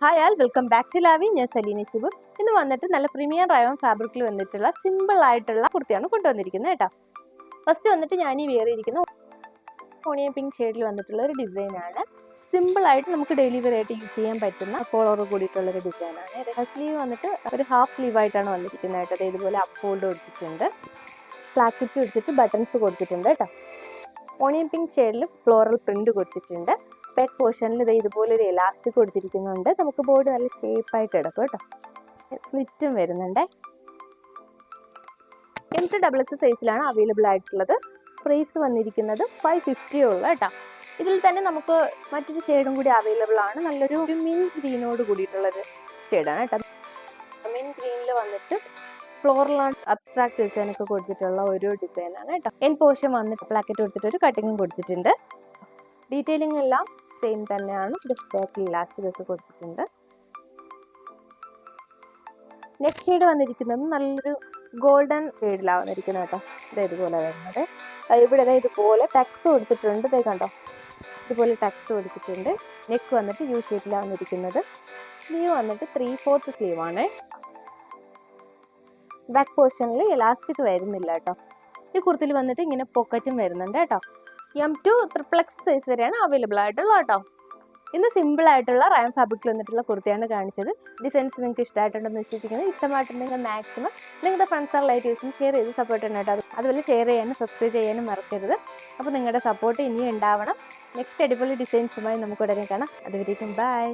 Hi all, welcome back to Lavi. ഞാൻ സലീന ശിബു. ഇന്ന് വന്നിട്ട് നല്ല പ്രീമിയം റയോൺ ഫാബ്രിക്കിൽ വന്നിട്ടുള്ള സിമ്പിൾ ആയിട്ടുള്ള കുർത്തിയാണ് കൊണ്ടുവന്നിരിക്കുന്നത് കേട്ടോ. ഫസ്റ്റ് വന്നിട്ട് ഞാൻ ഈ വേറിയിരിക്കുന്ന ഓണിയൻ പിങ്ക് ഷെയ്ഡിൽ വന്നിട്ടുള്ള ഒരു ഡിസൈനാണ്. സിമ്പിൾ ആയിട്ട് നമുക്ക് ഡെയിലി വെയർ ആയിട്ട് യൂസ് ചെയ്യാൻ പറ്റുന്ന കോളർ കൂടിയിട്ടുള്ള ഒരു ഡിസൈനാണ്. സ്ലീവ് വന്നിട്ട് ഒരു ഹാഫ് സ്ലീവ് ആയിട്ടാണ് വന്നിരിക്കുന്നത് കേട്ടോ. ഇതുപോലെ അപ്പ് ഫോൾഡ് കൊടുത്തിട്ടുണ്ട്, പ്ലാക്കറ്റ് കൊടുത്തിട്ട് ബട്ടൺസ് കൊടുത്തിട്ടുണ്ട് കേട്ടോ. ഓണിയൻ പിങ്ക് ഷെയ്ഡിൽ ഫ്ലോറൽ പ്രിന്റ് കൊടുത്തിട്ടുണ്ട്. ബാക്ക് പോർഷനിൽ ഇതുപോലെ ഒരു എലാസ്റ്റിക് കൊടുത്തിരിക്കുന്നുണ്ട്. നമുക്ക് ബോഡി നല്ല ഷേപ്പായിട്ട് എടുക്കും കേട്ടോ. സ്ലിറ്റും വരുന്നുണ്ട്. M2XX സൈസിലാണ് അവൈലബിൾ ആയിട്ടുള്ളത്. പ്രൈസ് വന്നിരിക്കുന്നത് 550 ഉള്ളു കേട്ടോ. ഇതിൽ തന്നെ നമുക്ക് മറ്റൊരു ഷെയ്ഡും കൂടി അവൈലബിൾ ആണ്. നല്ലൊരു മിൻ ഗ്രീനോട് കൂടിയിട്ടുള്ളൊരു ഷെയ്ഡാണ് കേട്ടോ. മിൻ ഗ്രീനിൽ വന്നിട്ട് ഫ്ലോറൽ അബ്സ്ട്രാക്ട് ഡിസൈനൊക്കെ കൊടുത്തിട്ടുള്ള ഒരു ഡിസൈനാണ് കേട്ടോ. എൻ പോർഷൻ വന്നിട്ട് പ്ലാക്കറ്റ് കൊടുത്തിട്ട് ഒരു കട്ടിങ്ങും കൊടുത്തിട്ടുണ്ട്. ഡീറ്റെയിലിംഗ് എല്ലാം സെയിം തന്നെയാണ്. ബാക്കിൽ ഇലാസ്റ്റിക് ഒക്കെ കൊടുത്തിട്ടുണ്ട്. നെക്സ്റ്റ് ഷെയ്ഡ് വന്നിരിക്കുന്നത് നല്ലൊരു ഗോൾഡൻ ഷെയ്ഡിലാണ് വന്നിരിക്കുന്നത് കേട്ടോ. ഇതുപോലെ വരുന്നത്. ഇവിടെ ഇതുപോലെ ടക്സ് കൊടുത്തിട്ടുണ്ട്. കണ്ടോ, ഇതുപോലെ ടക്സ് കൊടുത്തിട്ടുണ്ട്. നെക്ക് വന്നിട്ട് യു ഷേപ്പിലാണ് വന്നിരിക്കുന്നത്. സ്ലീവ് വന്നിട്ട് 3/4 സ്ലീവ് ആണ്. ബാക്ക് പോർഷനിൽ എലാസ്റ്റിക് വരുന്നില്ല കേട്ടോ. ഈ കുർത്തിയിൽ വന്നിട്ട് ഇങ്ങനെ പോക്കറ്റും വരുന്നുണ്ട് കേട്ടോ. M2XX സൈസ് വരെയാണ് അവൈലബിൾ ആയിട്ടുള്ളത് കേട്ടോ. ഇന്ന് സിമ്പിൾ ആയിട്ടുള്ള റയോൺ ഫാബ്രിക്കിൽ വന്നിട്ടുള്ള കുർത്തിയാണ് കാണിച്ചത്. ഡിസൈൻസ് നിങ്ങൾക്ക് ഇഷ്ടമായിട്ടുണ്ടെന്ന് വിശ്വസിക്കുന്നത്. ഇഷ്ടമായിട്ടുണ്ടെങ്കിൽ മാക്സിമം നിങ്ങളുടെ ഫ്രണ്ട്സ് ആൻഡ് റിലേറ്റീവ്സിന് ഷെയർ ചെയ്ത് സപ്പോർട്ട് ചെയ്യണം കേട്ടോ. അതുപോലെ ഷെയർ ചെയ്യാനും സബ്സ്ക്രൈബ് ചെയ്യാനും മറക്കരുത്. അപ്പോൾ നിങ്ങളുടെ സപ്പോർട്ട് ഇനിയും ഉണ്ടാവണം. നെക്സ്റ്റ് അടിപൊളി ഡിസൈൻസുമായി നമുക്ക് ഉടനെ കാണാം. അതുവരേക്കും ബൈ.